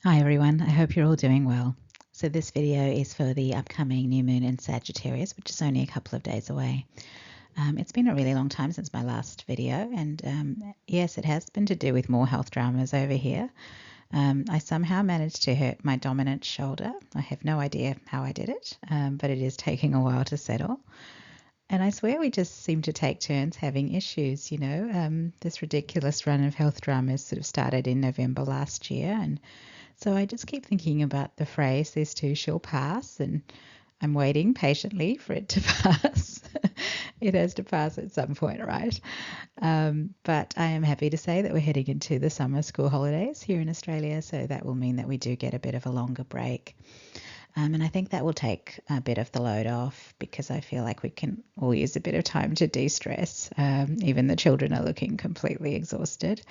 Hi everyone, I hope you're all doing well. So this video is for the upcoming new moon in Sagittarius, which is only a couple of days away. It's been a really long time since my last video, and yes, it has been to do with more health dramas over here. I somehow managed to hurt my dominant shoulder. I have no idea how I did it, but it is taking a while to settle. And I swear we just seem to take turns having issues, This ridiculous run of health dramas sort of started in November last year, and so I just keep thinking about the phrase, this too shall pass, and I'm waiting patiently for it to pass. It has to pass at some point, right? But I am happy to say that we're heading into the summer school holidays here in Australia, so that will mean that we do get a bit of a longer break. And I think that will take a bit of the load off because I feel like we can all use a bit of time to de-stress. Even the children are looking completely exhausted.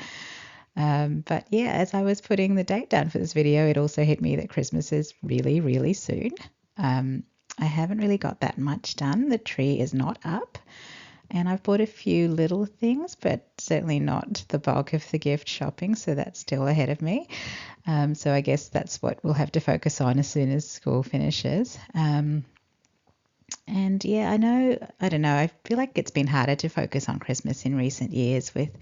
But yeah, as I was putting the date down for this video, it also hit me that Christmas is really, really soon. I haven't really got that much done. The tree is not up, and I've bought a few little things, but certainly not the bulk of the gift shopping, so that's still ahead of me. So I guess that's what we'll have to focus on as soon as school finishes. And yeah, I don't know, I feel like it's been harder to focus on Christmas in recent years with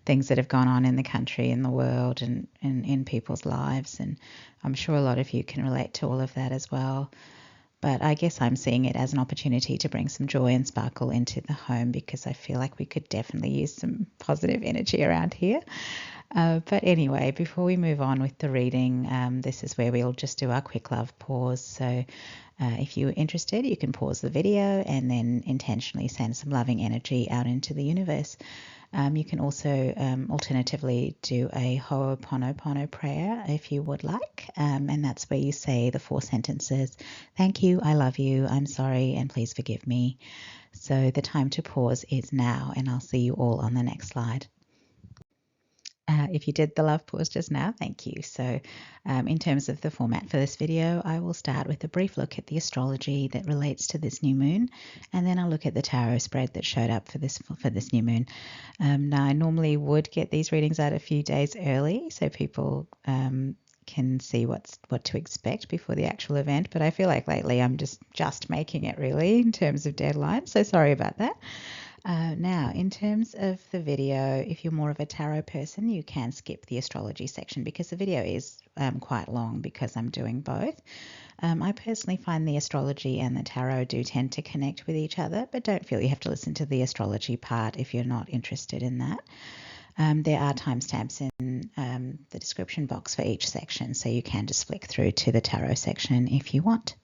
things that have gone on in the country, in the world, and in people's lives. And I'm sure a lot of you can relate to all of that as well. But I guess I'm seeing it as an opportunity to bring some joy and sparkle into the home because I feel like we could definitely use some positive energy around here. But anyway, before we move on with the reading, this is where we'll just do our quick love pause. So if you're interested, you can pause the video and then intentionally send some loving energy out into the universe. You can also alternatively do a Ho'oponopono prayer if you would like, and that's where you say the 4 sentences: thank you, I love you, I'm sorry, and please forgive me. So the time to pause is now, and I'll see you all on the next slide. If you did the love pause just now, thank you. So in terms of the format for this video, I will start with a brief look at the astrology that relates to this new moon, and then I'll look at the tarot spread that showed up for this new moon. Now, I normally would get these readings out a few days early so people can see what to expect before the actual event, but I feel like lately I'm just making it really in terms of deadline, so sorry about that. Now, in terms of the video, if you're more of a tarot person, you can skip the astrology section because the video is quite long because I'm doing both. I personally find the astrology and the tarot do tend to connect with each other, but don't feel you have to listen to the astrology part if you're not interested in that. There are timestamps in the description box for each section, so you can just flick through to the tarot section if you want.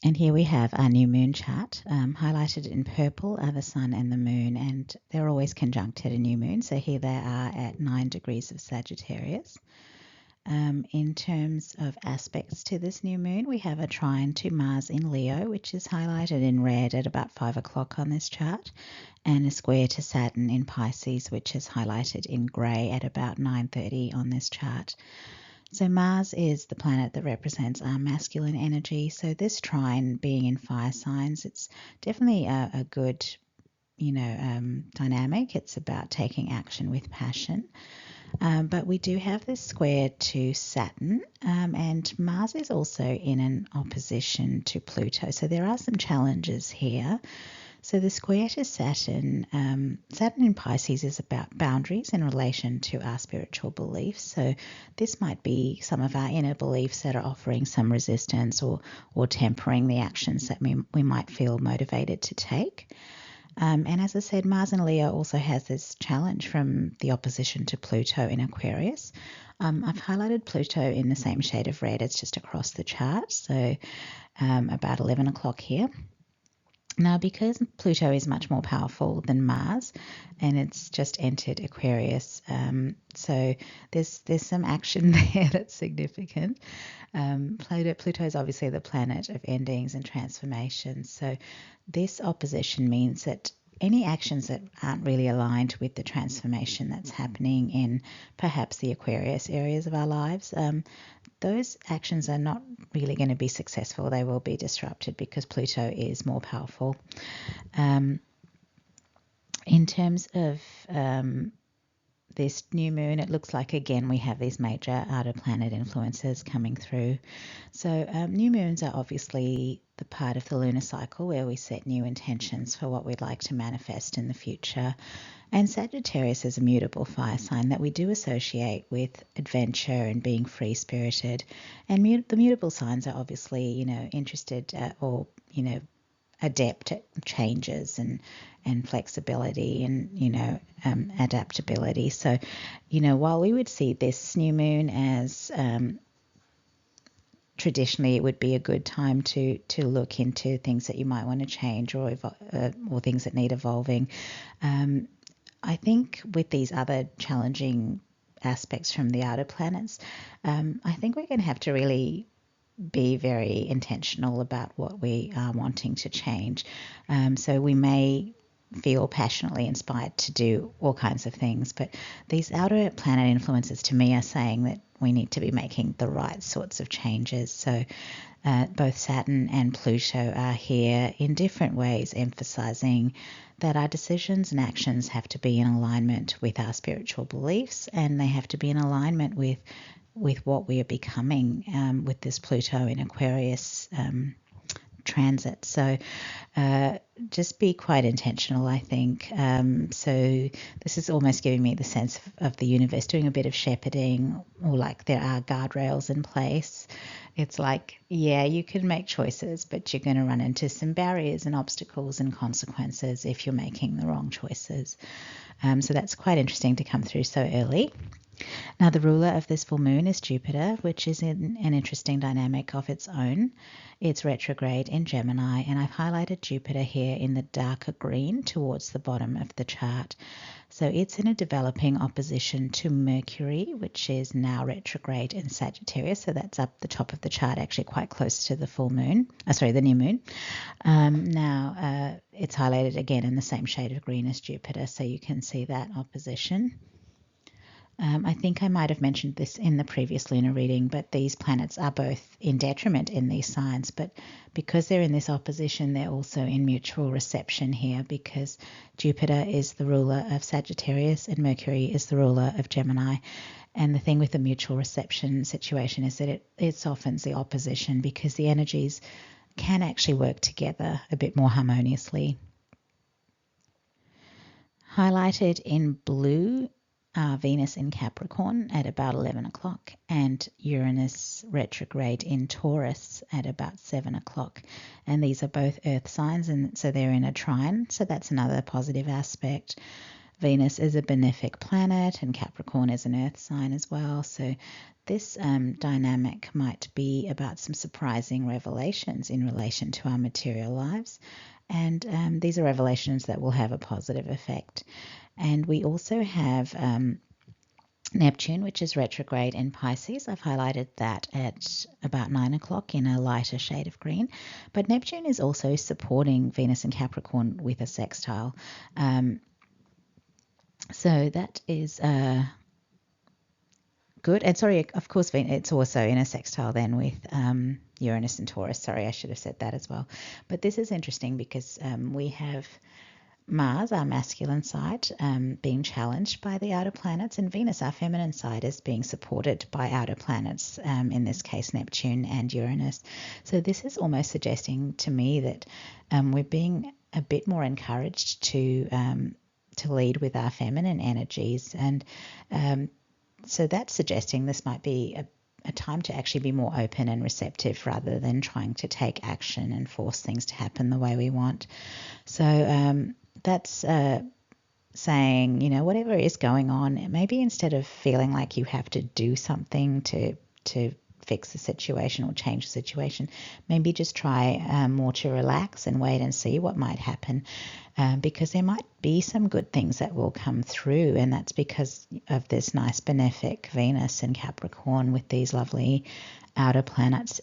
And here we have our new moon chart. Highlighted in purple are the sun and the moon, and they're always conjunct at a new moon. So here they are at 9 degrees of Sagittarius. In terms of aspects to this new moon, we have a trine to Mars in Leo, which is highlighted in red at about 5 o'clock on this chart, and a square to Saturn in Pisces, which is highlighted in grey at about 9:30 on this chart. So Mars is the planet that represents our masculine energy. So this trine being in fire signs, it's definitely a good, dynamic. It's about taking action with passion. But we do have this square to Saturn, and Mars is also in an opposition to Pluto. So there are some challenges here. So the square to Saturn, Saturn in Pisces is about boundaries in relation to our spiritual beliefs. So this might be some of our inner beliefs that are offering some resistance or tempering the actions that we might feel motivated to take. And as I said, Mars in Leo also has this challenge from the opposition to Pluto in Aquarius. I've highlighted Pluto in the same shade of red. It's just across the chart, so about 11 o'clock here. Now, because Pluto is much more powerful than Mars, and it's just entered Aquarius, so there's some action there that's significant. Pluto is obviously the planet of endings and transformations, so this opposition means that any actions that aren't really aligned with the transformation that's happening in perhaps the Aquarius areas of our lives, those actions are not really going to be successful. They will be disrupted because Pluto is more powerful. In terms of this new moon, it looks like, again, we have these major outer planet influences coming through. So new moons are obviously the part of the lunar cycle where we set new intentions for what we'd like to manifest in the future. And Sagittarius is a mutable fire sign that we do associate with adventure and being free-spirited. And the mutable signs are obviously, interested or, adept at changes and flexibility and, adaptability. So, while we would see this new moon as traditionally it would be a good time to look into things that you might want to change or things that need evolving. I think with these other challenging aspects from the outer planets, I think we're going to have to really be very intentional about what we are wanting to change. So we may feel passionately inspired to do all kinds of things, but these outer planet influences to me are saying that we need to be making the right sorts of changes. So both Saturn and Pluto are here in different ways, emphasizing that our decisions and actions have to be in alignment with our spiritual beliefs, and they have to be in alignment with what we are becoming with this Pluto in Aquarius transit. So just be quite intentional, I think. So this is almost giving me the sense of the universe doing a bit of shepherding, or like there are guardrails in place. It's like, yeah, you can make choices, but you're going to run into some barriers and obstacles and consequences if you're making the wrong choices. So that's quite interesting to come through so early. Now, the ruler of this full moon is Jupiter, which is in an interesting dynamic of its own. It's retrograde in Gemini, and I've highlighted Jupiter here in the darker green towards the bottom of the chart. So it's in a developing opposition to Mercury, which is now retrograde in Sagittarius. So that's up the top of the chart, actually quite close to the full moon. The new moon. Now, it's highlighted again in the same shade of green as Jupiter, so you can see that opposition. I think I might have mentioned this in the previous lunar reading, but these planets are both in detriment in these signs. But because they're in this opposition, they're also in mutual reception here, because Jupiter is the ruler of Sagittarius and Mercury is the ruler of Gemini. And the thing with the mutual reception situation is that it softens the opposition, because the energies can actually work together a bit more harmoniously. Highlighted in blue, Venus in Capricorn at about 11 o'clock and Uranus retrograde in Taurus at about 7 o'clock. And these are both earth signs, and so they're in a trine. So that's another positive aspect. Venus is a benefic planet and Capricorn is an earth sign as well. So this dynamic might be about some surprising revelations in relation to our material lives. And these are revelations that will have a positive effect. And we also have Neptune, which is retrograde in Pisces. I've highlighted that at about 9 o'clock in a lighter shade of green. But Neptune is also supporting Venus and Capricorn with a sextile. So that is good. And sorry, of course, it's also in a sextile then with Uranus and Taurus. Sorry, I should have said that as well. But this is interesting because we have Mars, our masculine side, being challenged by the outer planets, and Venus, our feminine side, is being supported by outer planets, in this case Neptune and Uranus. So this is almost suggesting to me that we're being a bit more encouraged to lead with our feminine energies, and so that's suggesting this might be a time to actually be more open and receptive rather than trying to take action and force things to happen the way we want. So that's saying, whatever is going on, maybe instead of feeling like you have to do something to fix the situation or change the situation, maybe just try more to relax and wait and see what might happen, because there might be some good things that will come through, and that's because of this nice benefic Venus and Capricorn with these lovely outer planets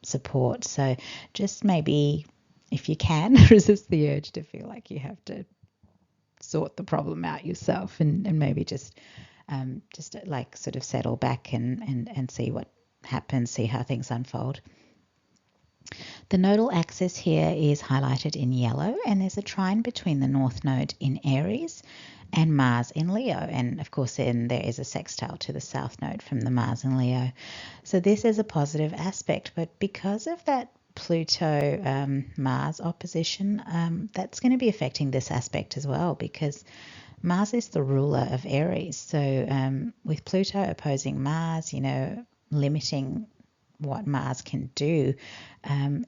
support. So just maybe, if you can, resist the urge to feel like you have to sort the problem out yourself, and maybe just like sort of settle back and see what happens, see how things unfold. The nodal axis here is highlighted in yellow, and there's a trine between the North Node in Aries and Mars in Leo. And of course, then there is a sextile to the South Node from the Mars in Leo. So this is a positive aspect, but because of that Pluto Mars opposition, that's going to be affecting this aspect as well, because Mars is the ruler of Aries. So with Pluto opposing Mars, limiting what Mars can do,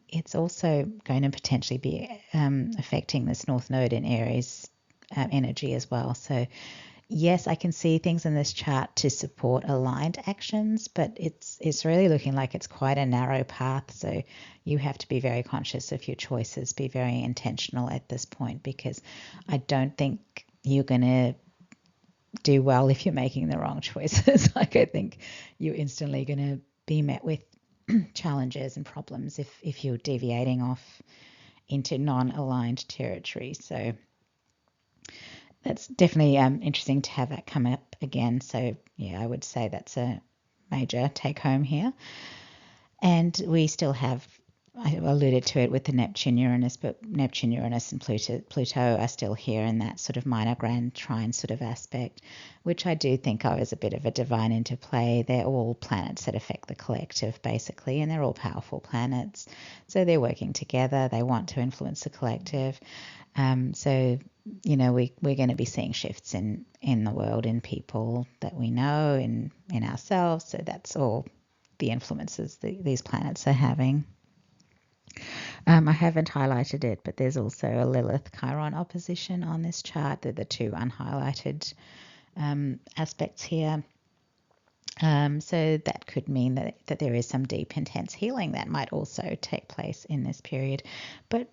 it's also going to potentially be affecting this North Node in Aries energy as well. So yes, I can see things in this chart to support aligned actions, but it's really looking like it's quite a narrow path. So you have to be very conscious of your choices, be very intentional at this point, because I don't think you're going to do well if you're making the wrong choices. Like, I think you're instantly going to be met with challenges and problems if you're deviating off into non-aligned territory. So that's definitely interesting to have that come up again. So yeah, I would say that's a major take home here. And we still have, I alluded to it with the Neptune Uranus, but Neptune Uranus and Pluto are still here in that sort of minor grand trine sort of aspect, which I do think of as a bit of a divine interplay. They're all planets that affect the collective, basically, and they're all powerful planets. So they're working together. They want to influence the collective. So we're going to be seeing shifts in the world, in people that we know, in ourselves. So that's all the influences these planets are having. I haven't highlighted it, but there's also a Lilith Chiron opposition on this chart. They're the two unhighlighted aspects here. So that could mean that there is some deep, intense healing that might also take place in this period. But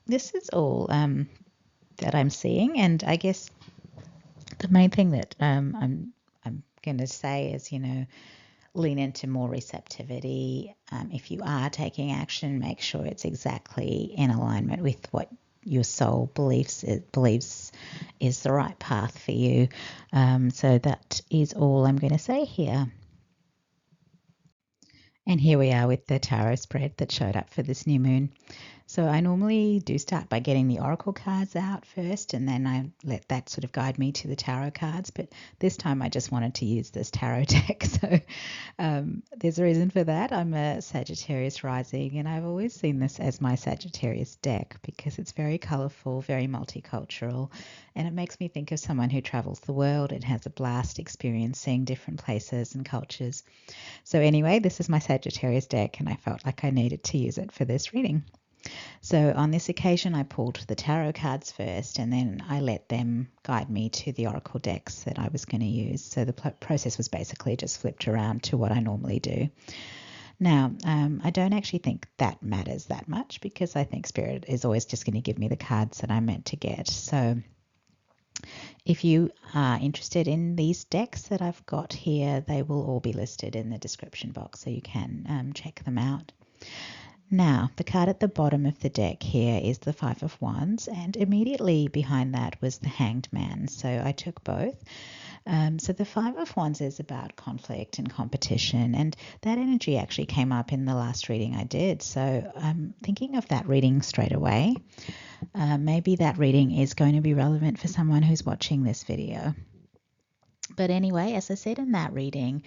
this is all that I'm seeing, and I guess the main thing that I'm going to say is, lean into more receptivity. If you are taking action, make sure it's exactly in alignment with what your soul believes is the right path for you. So that is all I'm going to say here. And here we are with the tarot spread that showed up for this new moon. So I normally do start by getting the oracle cards out first, and then I let that sort of guide me to the tarot cards. But this time I just wanted to use this tarot deck. So there's a reason for that. I'm a Sagittarius rising, and I've always seen this as my Sagittarius deck because it's very colourful, very multicultural, and it makes me think of someone who travels the world and has a blast experiencing different places and cultures. So anyway, this is my Sagittarius deck, and I felt like I needed to use it for this reading. So on this occasion, I pulled the tarot cards first, and then I let them guide me to the oracle decks that I was going to use. So the process was basically just flipped around to what I normally do. Now, I don't actually think that matters that much, because I think Spirit is always just going to give me the cards that I'm meant to get. So if you are interested in these decks that I've got here, they will all be listed in the description box, so you can check them out. Now, the card at the bottom of the deck here is the Five of Wands, and immediately behind that was the Hanged Man. So I took both. So the Five of Wands is about conflict and competition, and that energy actually came up in the last reading I did. So I'm thinking of that reading straight away. Maybe that reading is going to be relevant for someone who's watching this video. But anyway, as I said in that reading,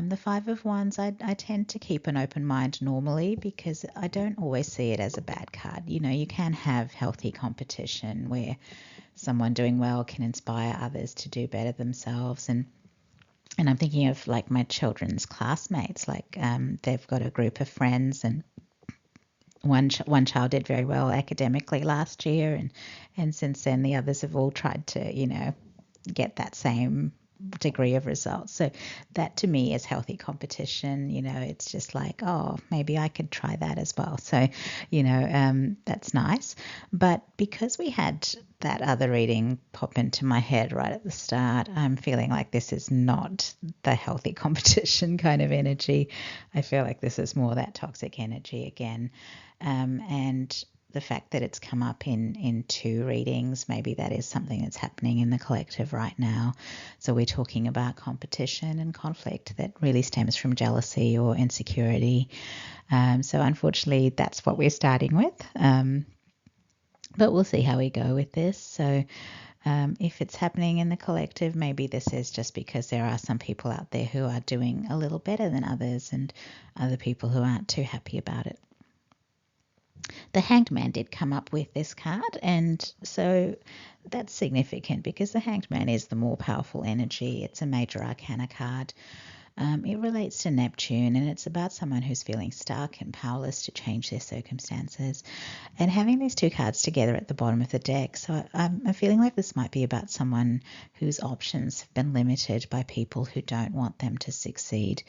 the Five of Wands, I tend to keep an open mind normally, because I don't always see it as a bad card. You can have healthy competition where someone doing well can inspire others to do better themselves. And I'm thinking of like my children's classmates, like they've got a group of friends, and one child did very well academically last year, and since then the others have all tried to, get that same degree of results. So that to me is healthy competition. It's just like, oh, maybe I could try that as well. So that's nice. But because we had that other reading pop into my head right at the start, I'm feeling like this is not the healthy competition kind of energy. I feel like this is more that toxic energy again. And the fact that it's come up in two readings, maybe that is something that's happening in the collective right now. So we're talking about competition and conflict that really stems from jealousy or insecurity. So unfortunately, that's what we're starting with. But we'll see how we go with this. So If it's happening in the collective, maybe this is just because there are some people out there who are doing a little better than others and other people who aren't too happy about it. The Hanged Man did come up with this card, and so that's significant because the Hanged Man is the more powerful energy. It's a major arcana card. It relates to Neptune, and it's about someone who's feeling stuck and powerless to change their circumstances. And having these two cards together at the bottom of the deck, so I'm feeling like this might be about someone whose options have been limited by people who don't want them to succeed.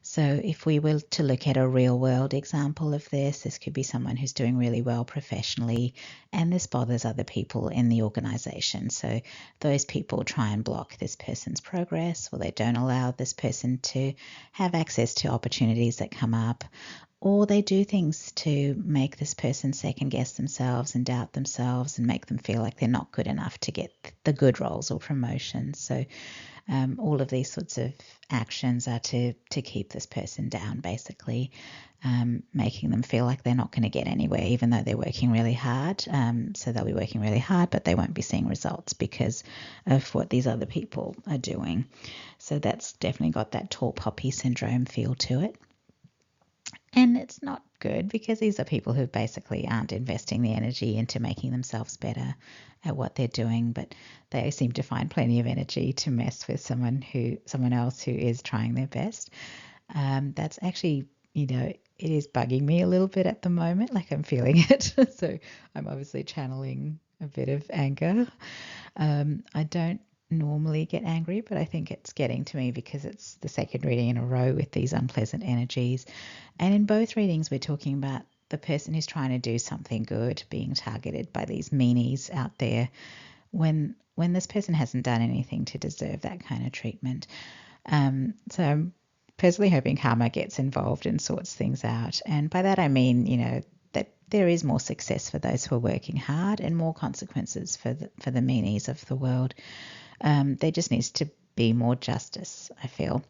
So if we were to look at a real world example of this could be someone who's doing really well professionally, and this bothers other people in the organization. So those people try and block this person's progress, or they don't allow this person to have access to opportunities that come up, or they do things to make this person second guess themselves and doubt themselves and make them feel like they're not good enough to get the good roles or promotions. So all of these sorts of actions are to keep this person down, basically, making them feel like they're not going to get anywhere, even though they're working really hard. So they'll be working really hard, but they won't be seeing results because of what these other people are doing. So that's definitely got that tall poppy syndrome feel to it. And it's not good because these are people who basically aren't investing the energy into making themselves better at what they're doing, but they seem to find plenty of energy to mess with someone else who is trying their best. That's actually, it is bugging me a little bit at the moment, like I'm feeling it. So I'm obviously channeling a bit of anger. I don't normally get angry, but I think it's getting to me because it's the second reading in a row with these unpleasant energies. And in both readings, we're talking about the person who's trying to do something good being targeted by these meanies out there when this person hasn't done anything to deserve that kind of treatment. So I'm personally hoping karma gets involved and sorts things out. And by that I mean, that there is more success for those who are working hard and more consequences for the meanies of the world. There just needs to be more justice, I feel.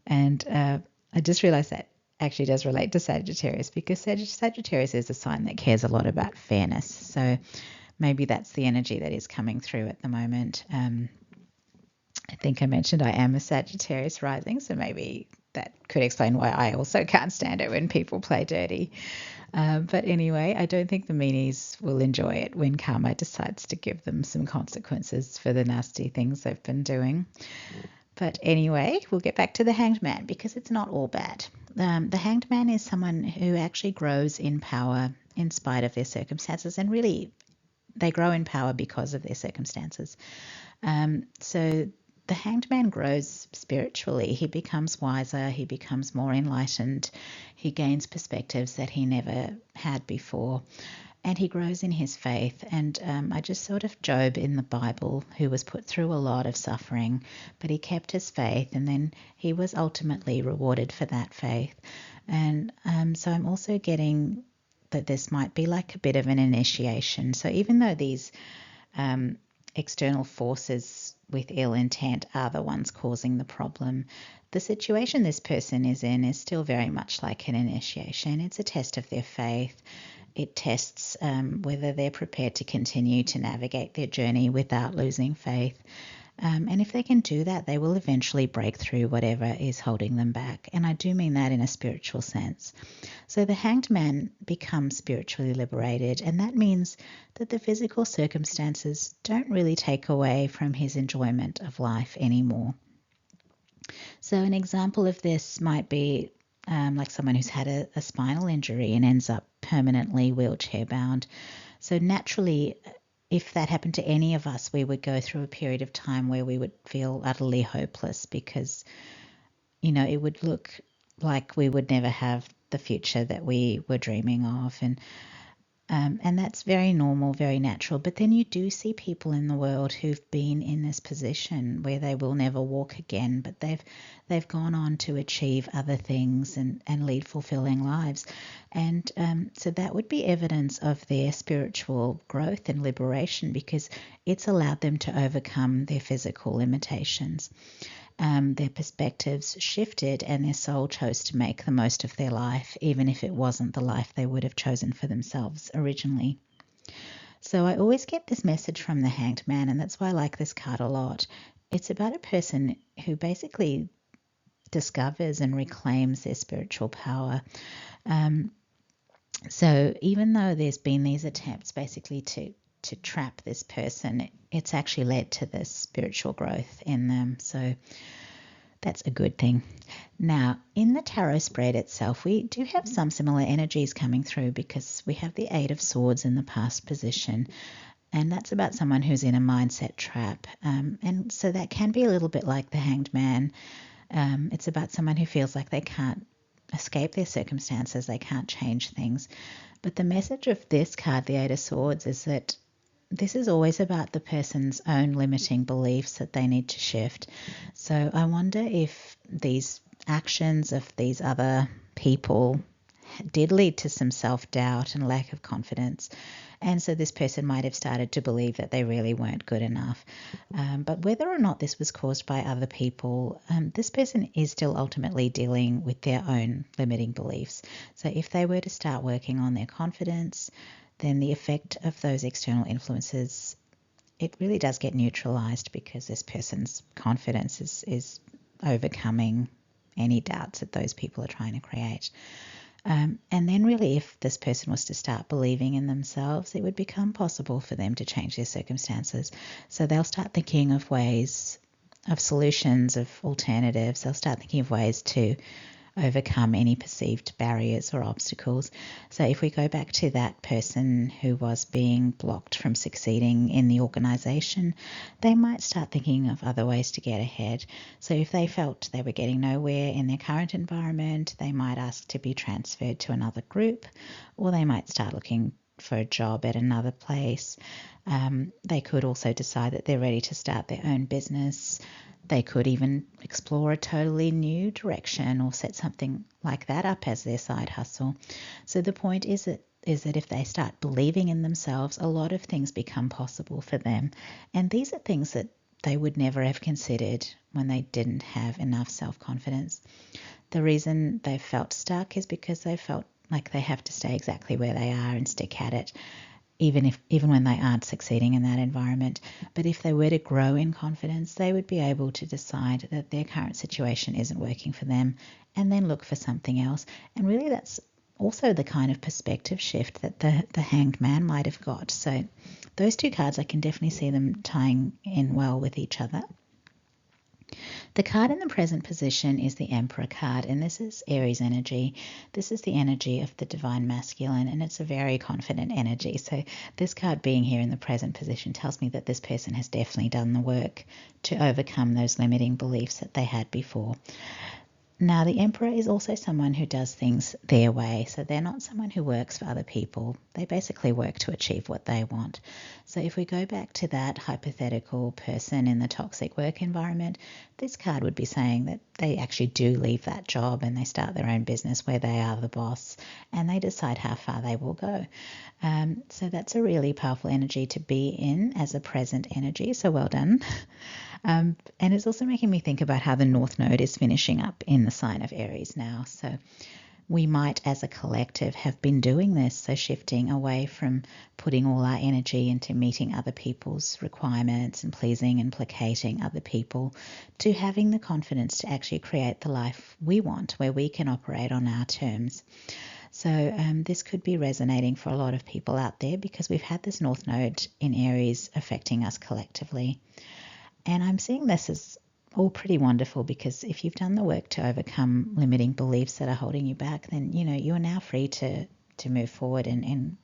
And I just realized that actually does relate to Sagittarius, because Sagittarius is a sign that cares a lot about fairness. So maybe that's the energy that is coming through at the moment. I think I mentioned I am a Sagittarius rising, so maybe that could explain why I also can't stand it when people play dirty. But anyway, I don't think the meanies will enjoy it when karma decides to give them some consequences for the nasty things they've been doing. But anyway, we'll get back to the Hanged Man because it's not all bad. The Hanged Man is someone who actually grows in power in spite of their circumstances, and really they grow in power because of their circumstances. So the Hanged Man grows spiritually. He becomes wiser, he becomes more enlightened, he gains perspectives that he never had before, and he grows in his faith. And I just thought of Job in the Bible, who was put through a lot of suffering, but he kept his faith, and then he was ultimately rewarded for that faith. And so I'm also getting that this might be like a bit of an initiation. So even though these external forces with ill intent are the ones causing the problem, the situation this person is in is still very much like an initiation. It's a test of their faith. It tests whether they're prepared to continue to navigate their journey without losing faith. And if they can do that, they will eventually break through whatever is holding them back. And I do mean that in a spiritual sense. So the Hanged Man becomes spiritually liberated, and that means that the physical circumstances don't really take away from his enjoyment of life anymore. So an example of this might be like someone who's had a spinal injury and ends up permanently wheelchair bound. So naturally, if that happened to any of us, we would go through a period of time where we would feel utterly hopeless because, it would look like we would never have the future that we were dreaming of. And that's very normal, very natural. But then you do see people in the world who've been in this position where they will never walk again, but they've gone on to achieve other things and lead fulfilling lives. And so that would be evidence of their spiritual growth and liberation, because it's allowed them to overcome their physical limitations. Their perspectives shifted and their soul chose to make the most of their life, even if it wasn't the life they would have chosen for themselves originally. So I always get this message from the Hanged Man, and that's why I like this card a lot. It's about a person who basically discovers and reclaims their spiritual power. So even though there's been these attempts basically to trap this person, it's actually led to this spiritual growth in them. So that's a good thing. Now, in the tarot spread itself, we do have some similar energies coming through because we have the Eight of Swords in the past position, and that's about someone who's in a mindset trap. And so that can be a little bit like the Hanged Man. It's about someone who feels like they can't escape their circumstances, they can't change things. But the message of this card, the Eight of Swords, is that this is always about the person's own limiting beliefs that they need to shift. So I wonder if these actions of these other people did lead to some self-doubt and lack of confidence. And so this person might have started to believe that they really weren't good enough. But whether or not this was caused by other people, this person is still ultimately dealing with their own limiting beliefs. So if they were to start working on their confidence, then the effect of those external influences, it really does get neutralized because this person's confidence is overcoming any doubts that those people are trying to create. And then really, if this person was to start believing in themselves, it would become possible for them to change their circumstances. So they'll start thinking of ways, of solutions, of alternatives. They'll start thinking of ways to overcome any perceived barriers or obstacles. So if we go back to that person who was being blocked from succeeding in the organisation, they might start thinking of other ways to get ahead. So if they felt they were getting nowhere in their current environment, they might ask to be transferred to another group, or they might start looking for a job at another place. They could also decide that they're ready to start their own business. They could even explore a totally new direction or set something like that up as their side hustle. So the point is that if they start believing in themselves, a lot of things become possible for them. And these are things that they would never have considered when they didn't have enough self-confidence. The reason they felt stuck is because they felt like they have to stay exactly where they are and stick at it, even when they aren't succeeding in that environment. But if they were to grow in confidence, they would be able to decide that their current situation isn't working for them and then look for something else. And really that's also the kind of perspective shift that the Hanged Man might have got. So those two cards, I can definitely see them tying in well with each other. The card in the present position is the Emperor card, and this is Aries energy. This is the energy of the divine masculine, and it's a very confident energy. So this card being here in the present position tells me that this person has definitely done the work to overcome those limiting beliefs that they had before. Now, the Emperor is also someone who does things their way. So they're not someone who works for other people. They basically work to achieve what they want. So if we go back to that hypothetical person in the toxic work environment, this card would be saying that they actually do leave that job and they start their own business where they are the boss and they decide how far they will go. So that's a really powerful energy to be in as a present energy. So well done. And it's also making me think about how the North Node is finishing up in the sign of Aries now. So we might, as a collective, have been doing this, so shifting away from putting all our energy into meeting other people's requirements and pleasing and placating other people, to having the confidence to actually create the life we want, where we can operate on our terms. So this could be resonating for a lot of people out there because we've had this North Node in Aries affecting us collectively. And I'm seeing this as all pretty wonderful because if you've done the work to overcome limiting beliefs that are holding you back, then, you know, you're now free to move forward in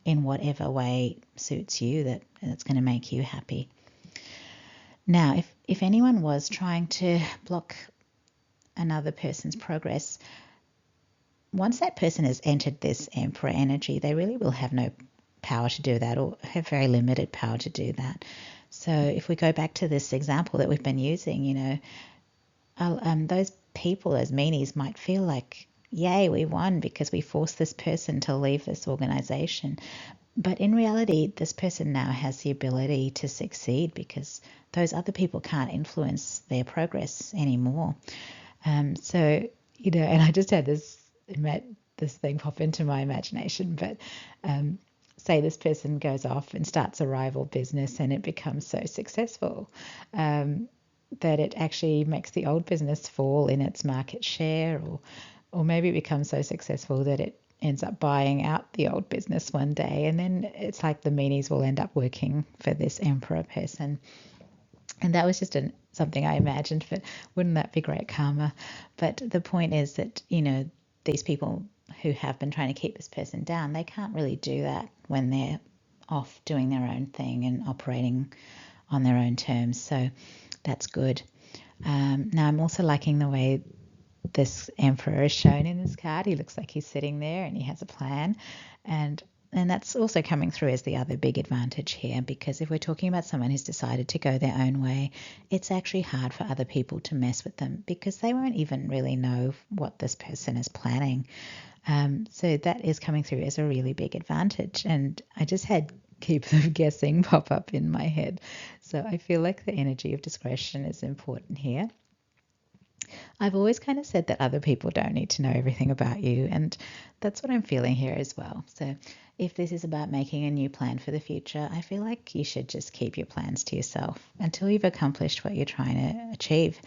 whatever way suits you that's going to make you happy. Now, if anyone was trying to block another person's progress, once that person has entered this Emperor energy, they really will have no power to do that or have very limited power to do that. So if we go back to this example that we've been using, you know, those people as meanies might feel like, yay, we won because we forced this person to leave this organization. But in reality, this person now has the ability to succeed because those other people can't influence their progress anymore. So, you know, and I just had this thing pop into my imagination, but say this person goes off and starts a rival business and it becomes so successful that it actually makes the old business fall in its market share, or maybe it becomes so successful that it ends up buying out the old business one day, and then it's like the meanies will end up working for this emperor person. And that was just something I imagined, but wouldn't that be great karma? But the point is that, these people who have been trying to keep this person down, they can't really do that when they're off doing their own thing and operating on their own terms. So that's good. Now I'm also liking the way this emperor is shown in this card. He looks like he's sitting there and he has a plan. And that's also coming through as the other big advantage here, because if we're talking about someone who's decided to go their own way, it's actually hard for other people to mess with them because they won't even really know what this person is planning. So that is coming through as a really big advantage. And I just had keep of guessing pop up in my head. So I feel like the energy of discretion is important here. I've always kind of said that other people don't need to know everything about you, and that's what I'm feeling here as well. So if this is about making a new plan for the future, I feel like you should just keep your plans to yourself until you've accomplished what you're trying to achieve.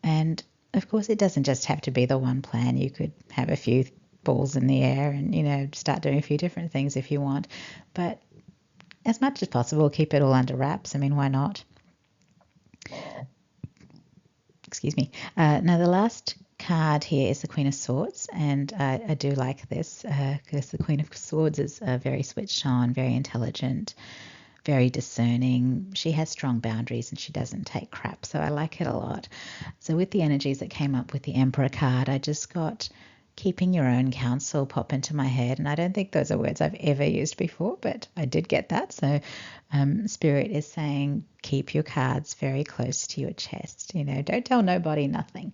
And of course, it doesn't just have to be the one plan. You could have a few balls in the air and, start doing a few different things if you want. But as much as possible, keep it all under wraps. I mean, why not? Excuse me. Now, the last card here is the Queen of Swords, and I do like this because the Queen of Swords is very switched on, very intelligent, very discerning. She has strong boundaries and she doesn't take crap, so I like it a lot. So with the energies that came up with the Emperor card, I just got keeping your own counsel pop into my head, and I don't think those are words I've ever used before, but I did get that. So Spirit is saying keep your cards very close to your chest. Don't tell nobody nothing,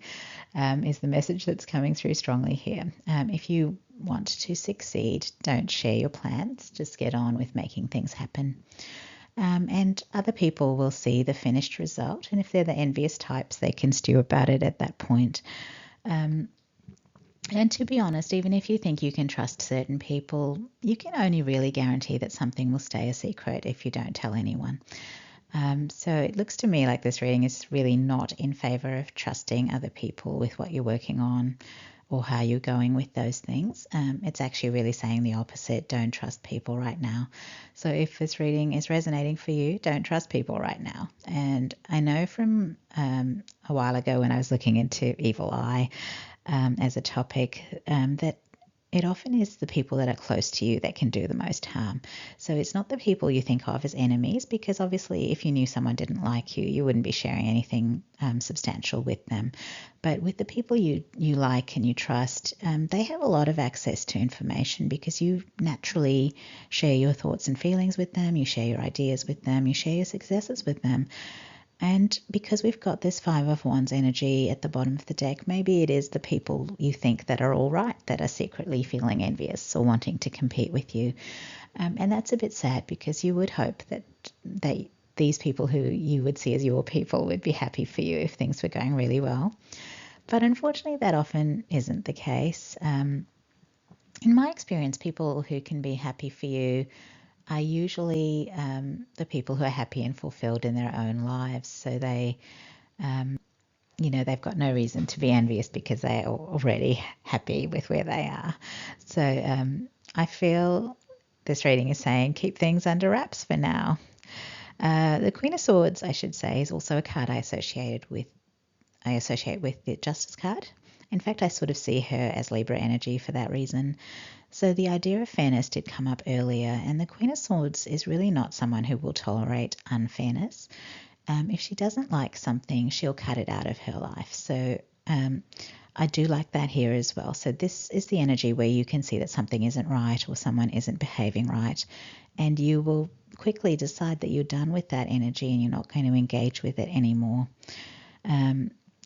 is the message that's coming through strongly here. If you want to succeed, don't share your plans, just get on with making things happen. And other people will see the finished result, and if they're the envious types, they can stew about it at that point. And to be honest, even if you think you can trust certain people, you can only really guarantee that something will stay a secret if you don't tell anyone. So it looks to me like this reading is really not in favor of trusting other people with what you're working on or how you're going with those things. It's actually really saying the opposite. Don't trust people right now. So if this reading is resonating for you, don't trust people right now. And I know from a while ago when I was looking into evil eye, as a topic, that it often is the people that are close to you that can do the most harm. So it's not the people you think of as enemies, because obviously if you knew someone didn't like you, you wouldn't be sharing anything substantial with them. But with the people you like and you trust, they have a lot of access to information because you naturally share your thoughts and feelings with them, you share your ideas with them, you share your successes with them. And because we've got this Five of Wands energy at the bottom of the deck, maybe it is the people you think that are all right that are secretly feeling envious or wanting to compete with you. And that's a bit sad because you would hope that these people who you would see as your people would be happy for you if things were going really well. But unfortunately, that often isn't the case. In my experience, people who can be happy for you are usually the people who are happy and fulfilled in their own lives. So they, they've got no reason to be envious because they are already happy with where they are. So I feel this reading is saying keep things under wraps for now. The Queen of Swords, I should say, is also a card I associate with the Justice card. In fact, I sort of see her as Libra energy for that reason. So the idea of fairness did come up earlier, and the Queen of Swords is really not someone who will tolerate unfairness. If she doesn't like something, she'll cut it out of her life. So I do like that here as well. So this is the energy where you can see that something isn't right or someone isn't behaving right, and you will quickly decide that you're done with that energy and you're not going to engage with it anymore.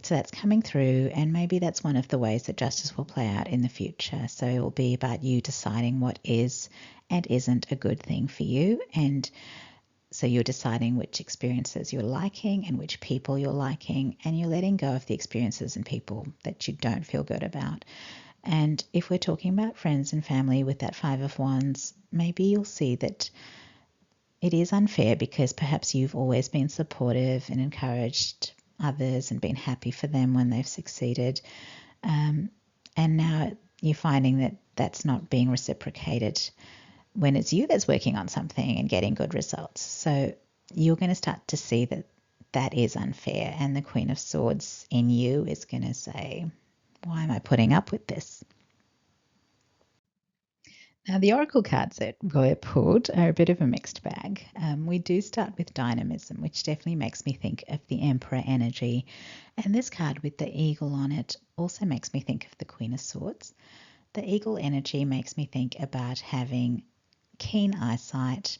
So that's coming through, and maybe that's one of the ways that justice will play out in the future. So it will be about you deciding what is and isn't a good thing for you, and so you're deciding which experiences you're liking and which people you're liking, and you're letting go of the experiences and people that you don't feel good about. And if we're talking about friends and family with that Five of Wands, maybe you'll see that it is unfair because perhaps you've always been supportive and encouraged others and been happy for them when they've succeeded. And now you're finding that that's not being reciprocated when it's you that's working on something and getting good results. So you're going to start to see that that is unfair. And the Queen of Swords in you is going to say, why am I putting up with this? Now, the oracle cards that were pulled are a bit of a mixed bag. We do start with dynamism, which definitely makes me think of the Emperor energy. And this card with the eagle on it also makes me think of the Queen of Swords. The eagle energy makes me think about having keen eyesight,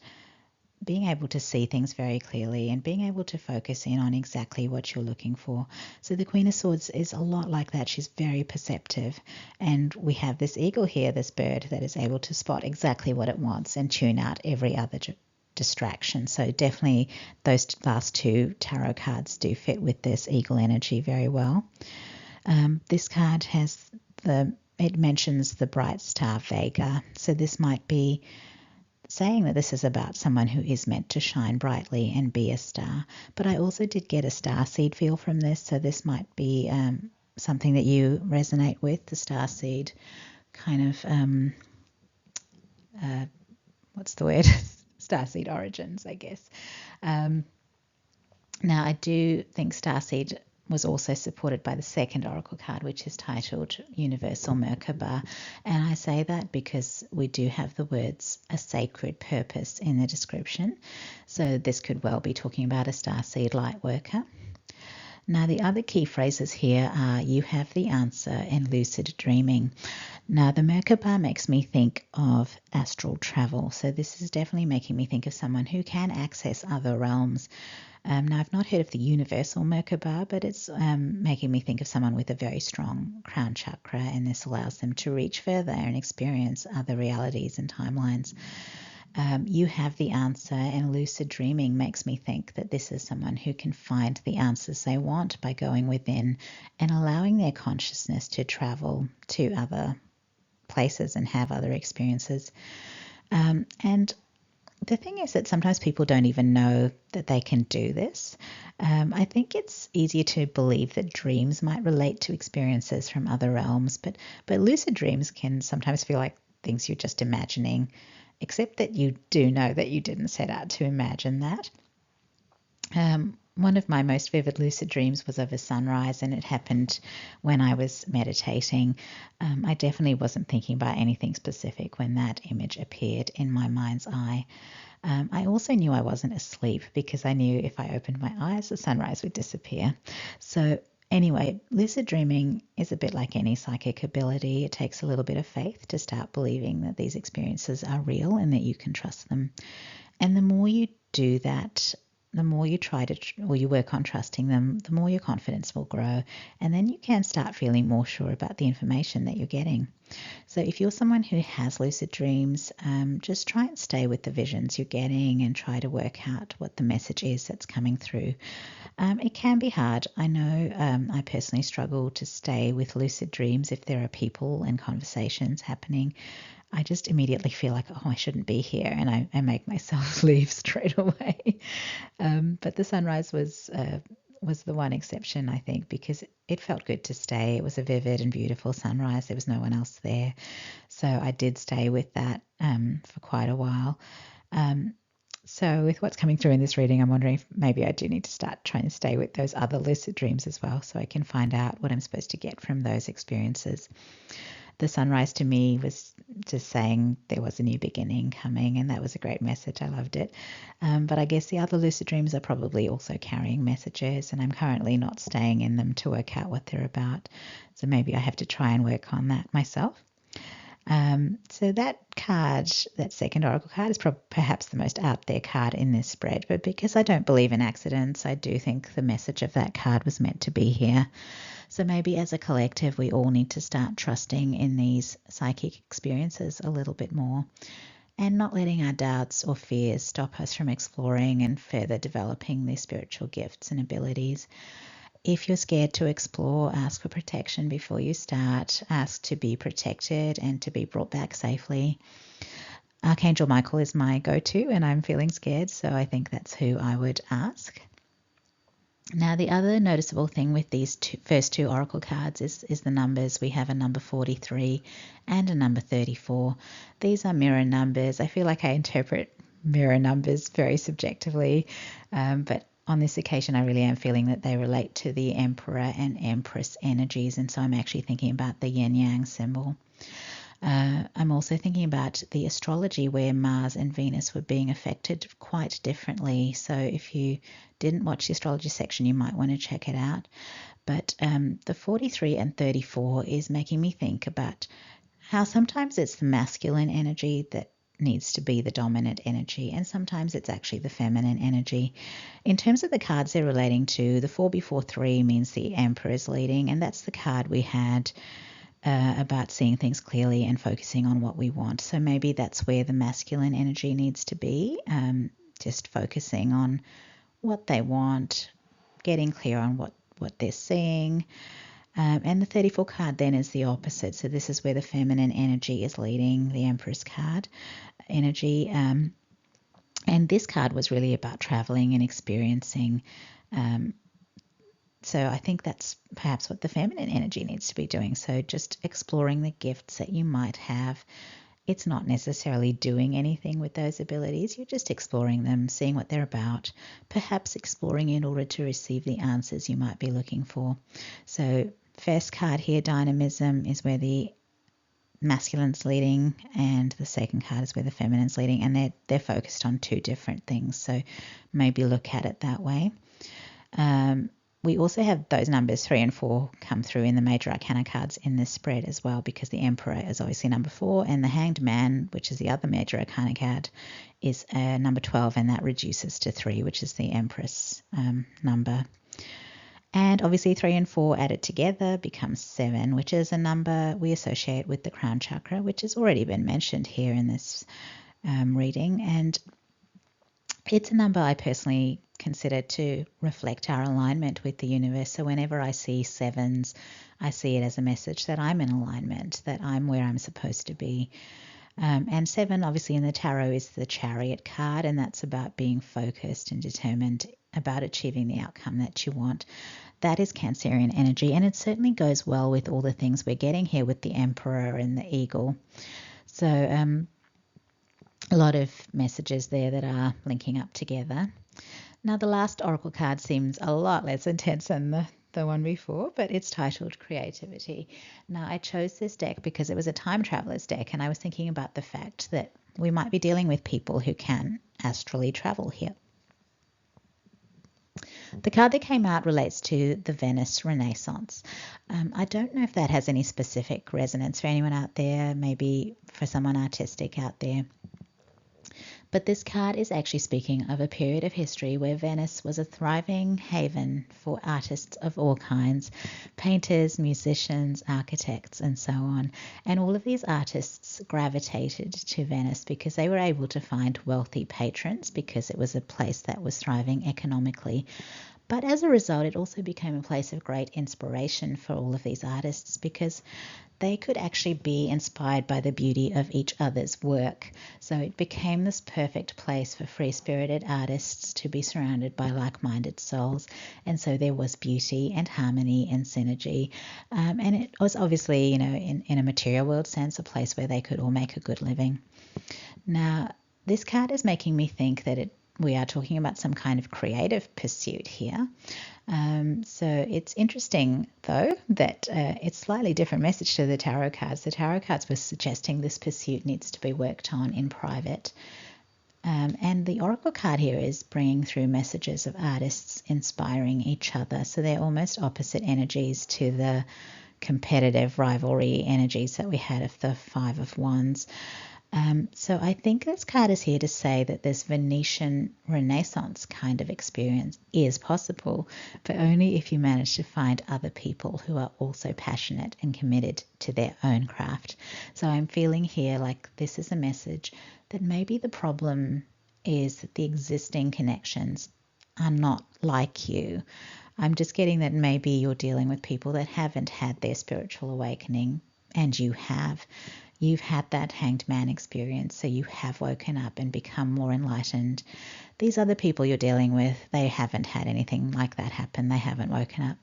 being able to see things very clearly and being able to focus in on exactly what you're looking for. So the Queen of Swords is a lot like that. She's very perceptive. And we have this eagle here, this bird, that is able to spot exactly what it wants and tune out every other distraction. So definitely those last two tarot cards do fit with this eagle energy very well. This card has it mentions the bright star Vega. So this might be saying that this is about someone who is meant to shine brightly and be a star. But I also did get a starseed feel from this, so this might be something that you resonate with, the starseed kind of, what's the word? Starseed origins, I guess. Now, I do think starseed was also supported by the second oracle card, which is titled Universal Merkaba. And I say that because we do have the words a sacred purpose in the description. So this could well be talking about a starseed light worker. Now, the other key phrases here are you have the answer and lucid dreaming. Now, the Merkaba makes me think of astral travel. So this is definitely making me think of someone who can access other realms. Now, I've not heard of the universal Merkaba, but it's making me think of someone with a very strong crown chakra, and this allows them to reach further and experience other realities and timelines. You have the answer, and lucid dreaming makes me think that this is someone who can find the answers they want by going within and allowing their consciousness to travel to other places and have other experiences. And the thing is that sometimes people don't even know that they can do this. I think it's easier to believe that dreams might relate to experiences from other realms, but lucid dreams can sometimes feel like things you're just imagining, except that you do know that you didn't set out to imagine that. One of my most vivid lucid dreams was of a sunrise, and it happened when I was meditating. I definitely wasn't thinking about anything specific when that image appeared in my mind's eye. I also knew I wasn't asleep because I knew if I opened my eyes, the sunrise would disappear. So anyway, lucid dreaming is a bit like any psychic ability. It takes a little bit of faith to start believing that these experiences are real and that you can trust them. And the more you do that, the more you try to, or you work on trusting them, the more your confidence will grow. And then you can start feeling more sure about the information that you're getting. So if you're someone who has lucid dreams, just try and stay with the visions you're getting and try to work out what the message is that's coming through. It can be hard. I know I personally struggle to stay with lucid dreams if there are people and conversations happening. I just immediately feel like, oh, I shouldn't be here, and I make myself leave straight away. But the sunrise was the one exception, I think, because it felt good to stay. It was a vivid and beautiful sunrise. There was no one else there. So I did stay with that for quite a while. So with what's coming through in this reading, I'm wondering if maybe I do need to start trying to stay with those other lucid dreams as well, so I can find out what I'm supposed to get from those experiences. The sunrise to me was just saying there was a new beginning coming, and that was a great message. I loved it. But I guess the other lucid dreams are probably also carrying messages, and I'm currently not staying in them to work out what they're about. So maybe I have to try and work on that myself. So that card, that second oracle card, is perhaps the most out there card in this spread. But because I don't believe in accidents, I do think the message of that card was meant to be here. So maybe as a collective, we all need to start trusting in these psychic experiences a little bit more and not letting our doubts or fears stop us from exploring and further developing these spiritual gifts and abilities. if you're scared to explore, ask for protection before you start. Ask to be protected and to be brought back safely. Archangel Michael is my go-to and I'm feeling scared, so I think that's who I would ask. Now, the other noticeable thing with these first two oracle cards is the numbers. We have a number 43 and a number 34. These are mirror numbers. I feel like I interpret mirror numbers very subjectively, but on this occasion, I really am feeling that they relate to the Emperor and Empress energies, and so I'm actually thinking about the yin-yang symbol. I'm also thinking about the astrology where Mars and Venus were being affected quite differently. So if you didn't watch the astrology section, you might want to check it out. But the 43 and 34 is making me think about how sometimes it's the masculine energy that needs to be the dominant energy, and sometimes it's actually the feminine energy. In terms of the cards they're relating to, the 4 before 3 means the Emperor is leading, and that's the card we had about seeing things clearly and focusing on what we want. So maybe that's where the masculine energy needs to be, just focusing on what they want, getting clear on what they're seeing. And the 34 card then is the opposite. So this is where the feminine energy is leading, the Empress card energy. And this card was really about traveling and experiencing. So I think that's perhaps what the feminine energy needs to be doing. So just exploring the gifts that you might have. It's not necessarily doing anything with those abilities. You're just exploring them, seeing what they're about, perhaps exploring in order to receive the answers you might be looking for. So first card here, dynamism, is where the masculine's leading, and the second card is where the feminine's leading, and they're focused on two different things. So maybe look at it that way. We also have those numbers 3 and 4 come through in the major arcana cards in this spread as well, because the Emperor is obviously number 4, and the Hanged Man, which is the other major arcana card, is number 12, and that reduces to 3, which is the Empress number. And obviously 3 and 4 added together becomes 7, which is a number we associate with the crown chakra, which has already been mentioned here in this reading. And it's a number I personally consider to reflect our alignment with the universe. So whenever I see 7s, I see it as a message that I'm in alignment, that I'm where I'm supposed to be. And 7, obviously, in the tarot is the Chariot card, and that's about being focused and determined about achieving the outcome that you want. That is Cancerian energy, and it certainly goes well with all the things we're getting here with the Emperor and the Eagle. So a lot of messages there that are linking up together. Now, the last oracle card seems a lot less intense than the one before, but it's titled Creativity. Now, I chose this deck because it was a time traveler's deck, and I was thinking about the fact that we might be dealing with people who can astrally travel here. The card that came out relates to the Venice Renaissance. I don't know if that has any specific resonance for anyone out there, maybe for someone artistic out there. But this card is actually speaking of a period of history where Venice was a thriving haven for artists of all kinds, painters, musicians, architects, and so on. And all of these artists gravitated to Venice because they were able to find wealthy patrons, because it was a place that was thriving economically. But as a result, it also became a place of great inspiration for all of these artists, because they could actually be inspired by the beauty of each other's work. So it became this perfect place for free-spirited artists to be surrounded by like-minded souls. And so there was beauty and harmony and synergy. And it was obviously, in a material world sense, a place where they could all make a good living. Now, this card is making me think that we are talking about some kind of creative pursuit here. So it's interesting, though, that it's slightly different message to the tarot cards. The tarot cards were suggesting this pursuit needs to be worked on in private. And the oracle card here is bringing through messages of artists inspiring each other. So they're almost opposite energies to the competitive rivalry energies that we had of the Five of Wands. So I think this card is here to say that this Venetian Renaissance kind of experience is possible, but only if you manage to find other people who are also passionate and committed to their own craft. So I'm feeling here like this is a message that maybe the problem is that the existing connections are not like you. I'm just getting that maybe you're dealing with people that haven't had their spiritual awakening, and you have. You've had that hanged man experience, so you have woken up and become more enlightened. These other people you're dealing with, they haven't had anything like that happen. They haven't woken up.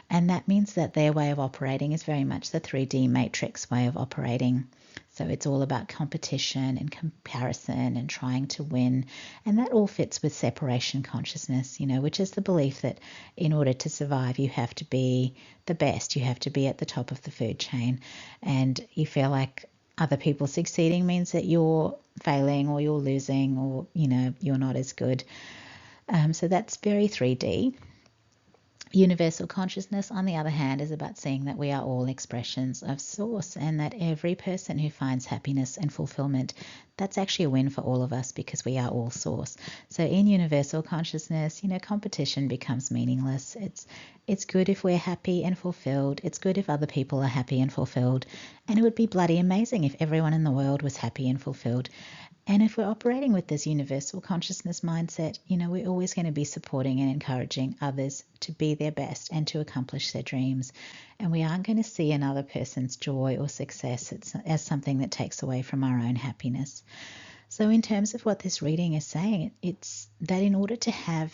And that means that their way of operating is very much the 3D matrix way of operating. So it's all about competition and comparison and trying to win. And that all fits with separation consciousness, which is the belief that in order to survive, you have to be the best. You have to be at the top of the food chain. And you feel like other people succeeding means that you're failing or you're losing or, you're not as good. So that's very 3D. Universal consciousness, on the other hand, is about seeing that we are all expressions of source, and that every person who finds happiness and fulfillment, that's actually a win for all of us because we are all source. So in universal consciousness, competition becomes meaningless. It's good if we're happy and fulfilled. It's good if other people are happy and fulfilled. And it would be bloody amazing if everyone in the world was happy and fulfilled. And if we're operating with this universal consciousness mindset, we're always going to be supporting and encouraging others to be their best and to accomplish their dreams. And we aren't going to see another person's joy or success as something that takes away from our own happiness. So in terms of what this reading is saying, it's that in order to have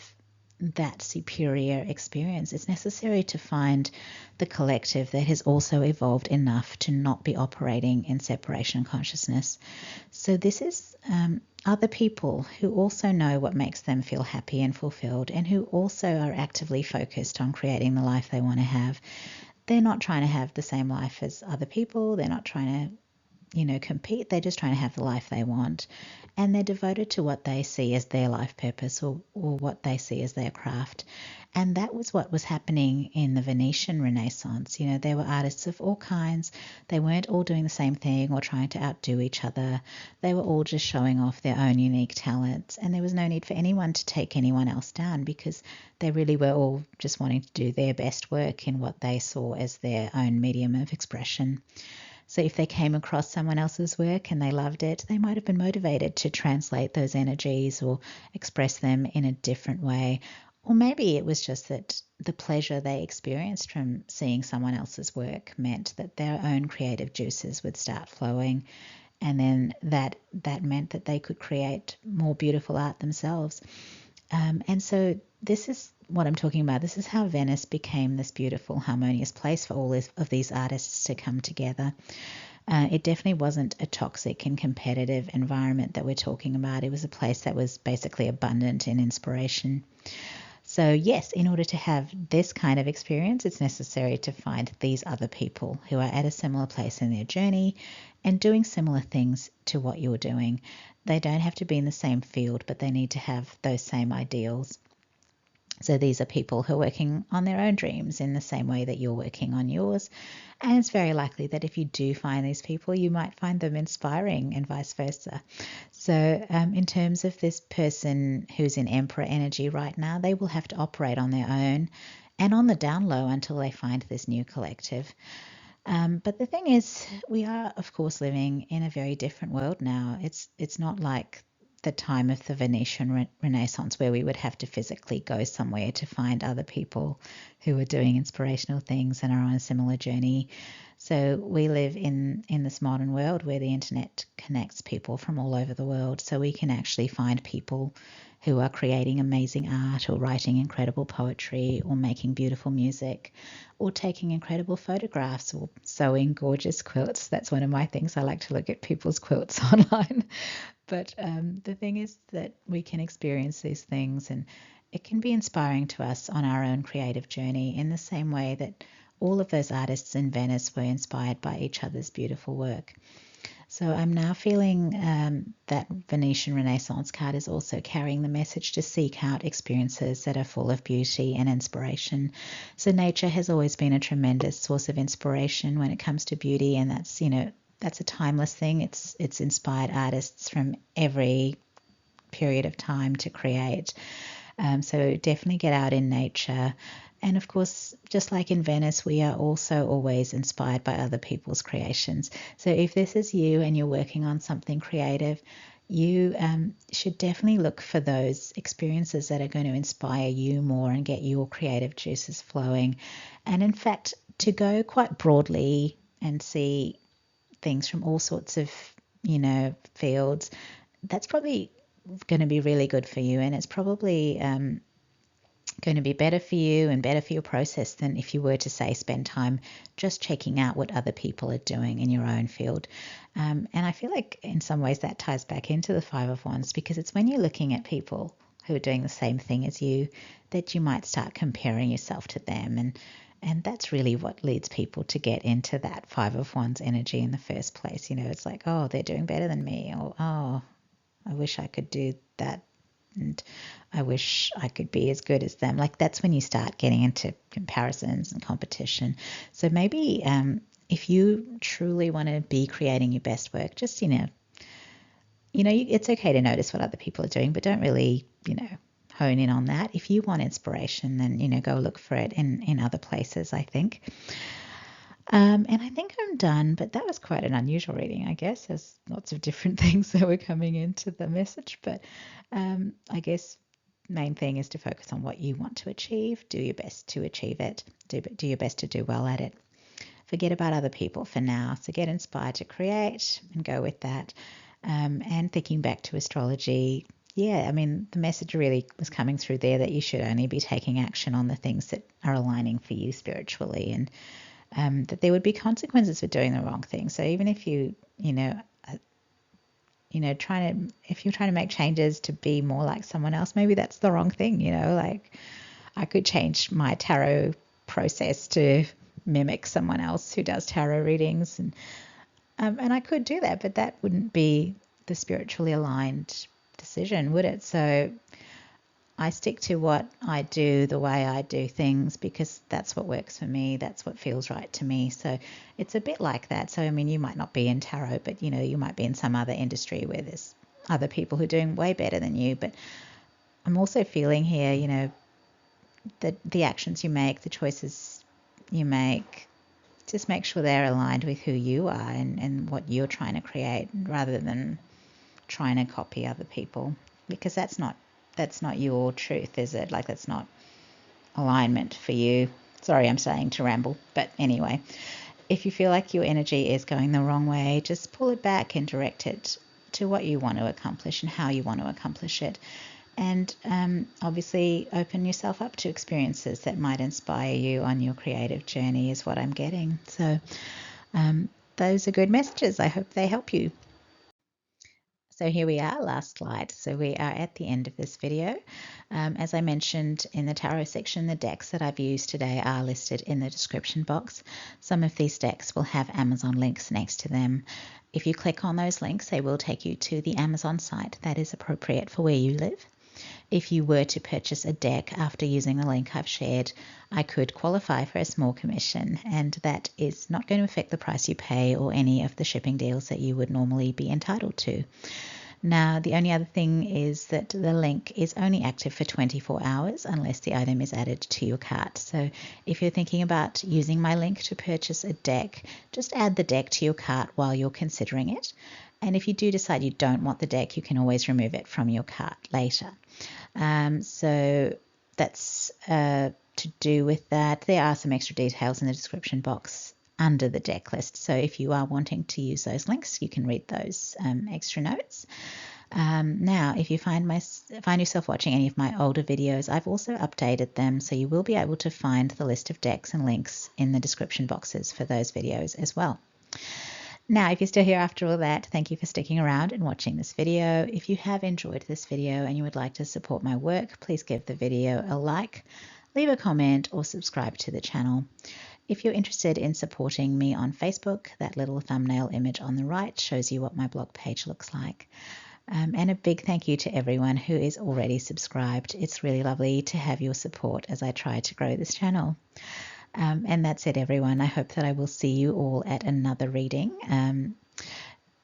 that superior experience, it's necessary to find the collective that has also evolved enough to not be operating in separation consciousness. So this is other people who also know what makes them feel happy and fulfilled, and who also are actively focused on creating the life they want to have. They're not trying to have the same life as other people. They're not trying to compete. They're just trying to have the life they want. And they're devoted to what they see as their life purpose or what they see as their craft. And that was what was happening in the Venetian Renaissance. There were artists of all kinds. They weren't all doing the same thing or trying to outdo each other. They were all just showing off their own unique talents. And there was no need for anyone to take anyone else down, because they really were all just wanting to do their best work in what they saw as their own medium of expression. So if they came across someone else's work and they loved it, they might have been motivated to translate those energies or express them in a different way. Or maybe it was just that the pleasure they experienced from seeing someone else's work meant that their own creative juices would start flowing. And then that meant that they could create more beautiful art themselves. And so this is what I'm talking about. This is how Venice became this beautiful, harmonious place for all of these artists to come together. It definitely wasn't a toxic and competitive environment that we're talking about. It was a place that was basically abundant in inspiration. So yes, in order to have this kind of experience, it's necessary to find these other people who are at a similar place in their journey and doing similar things to what you're doing. They don't have to be in the same field, but they need to have those same ideals. So these are people who are working on their own dreams in the same way that you're working on yours. And it's very likely that if you do find these people, you might find them inspiring and vice versa. So in terms of this person who's in Emperor energy right now, they will have to operate on their own and on the down low until they find this new collective. But the thing is, we are, of course, living in a very different world now. It's not like the time of the Venetian Renaissance where we would have to physically go somewhere to find other people who are doing inspirational things and are on a similar journey. So we live in this modern world where the internet connects people from all over the world. So we can actually find people who are creating amazing art or writing incredible poetry or making beautiful music or taking incredible photographs or sewing gorgeous quilts. That's one of my things. I like to look at people's quilts online. But the thing is that we can experience these things, and it can be inspiring to us on our own creative journey in the same way that all of those artists in Venice were inspired by each other's beautiful work. So I'm now feeling that Venetian Renaissance card is also carrying the message to seek out experiences that are full of beauty and inspiration. So nature has always been a tremendous source of inspiration when it comes to beauty, and that's a timeless thing. It's inspired artists from every period of time to create. So definitely get out in nature. And of course, just like in Venice, we are also always inspired by other people's creations. So if this is you and you're working on something creative, you should definitely look for those experiences that are going to inspire you more and get your creative juices flowing. And in fact, to go quite broadly and see things from all sorts of, fields, that's probably going to be really good for you. And it's probably going to be better for you and better for your process than if you were to, say, spend time just checking out what other people are doing in your own field. And I feel like in some ways that ties back into the Five of Wands, because it's when you're looking at people who are doing the same thing as you that you might start comparing yourself to them. And that's really what leads people to get into that Five of Wands energy in the first place. It's like, oh, they're doing better than me, or, oh, I wish I could do that, and I wish I could be as good as them. Like, that's when you start getting into comparisons and competition. So maybe if you truly want to be creating your best work, just, it's okay to notice what other people are doing, but don't really, hone in on that. If you want inspiration, then, go look for it in other places, I think. And I think I'm done, but that was quite an unusual reading, I guess. There's lots of different things that were coming into the message, but I guess main thing is to focus on what you want to achieve, do your best to achieve it, do your best to do well at it. Forget about other people for now. So get inspired to create and go with that. And thinking back to astrology, the message really was coming through there that you should only be taking action on the things that are aligning for you spiritually, and that there would be consequences for doing the wrong thing. So even if if you're trying to make changes to be more like someone else, maybe that's the wrong thing. Like, I could change my tarot process to mimic someone else who does tarot readings, and I could do that, but that wouldn't be the spiritually aligned decision, would it? So I stick to what I do, the way I do things, because that's what works for me. That's what feels right to me. So it's a bit like that. So, you might not be in tarot, but, you might be in some other industry where there's other people who are doing way better than you. But I'm also feeling here, that the actions you make, the choices you make, just make sure they're aligned with who you are and what you're trying to create, rather than trying to copy other people, because that's not your truth, is it? Like, that's not alignment for you. Sorry, I'm starting to ramble. But anyway, if you feel like your energy is going the wrong way, just pull it back and direct it to what you want to accomplish and how you want to accomplish it. And obviously open yourself up to experiences that might inspire you on your creative journey, is what I'm getting. So those are good messages. I hope they help you. So here we are, last slide. So we are at the end of this video. As I mentioned in the tarot section, the decks that I've used today are listed in the description box. Some of these decks will have Amazon links next to them. If you click on those links, they will take you to the Amazon site that is appropriate for where you live. If you were to purchase a deck after using the link I've shared, I could qualify for a small commission, and that is not going to affect the price you pay or any of the shipping deals that you would normally be entitled to. Now, the only other thing is that the link is only active for 24 hours unless the item is added to your cart. So if you're thinking about using my link to purchase a deck, just add the deck to your cart while you're considering it. And if you do decide you don't want the deck, you can always remove it from your cart later. So that's to do with that. There are some extra details in the description box under the deck list. So if you are wanting to use those links, you can read those extra notes. Now, if you find yourself watching any of my older videos, I've also updated them, so you will be able to find the list of decks and links in the description boxes for those videos as well. Now, if you're still here after all that, thank you for sticking around and watching this video. If you have enjoyed this video and you would like to support my work, please give the video a like, leave a comment, or subscribe to the channel. If you're interested in supporting me on Facebook, that little thumbnail image on the right shows you what my blog page looks like. And a big thank you to everyone who is already subscribed. It's really lovely to have your support as I try to grow this channel. And that's it, everyone. I hope that I will see you all at another reading.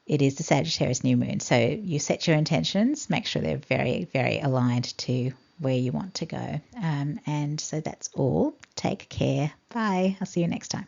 It is the Sagittarius New Moon, so you set your intentions, make sure they're very, very aligned to where you want to go. And so that's all. Take care. Bye. I'll see you next time.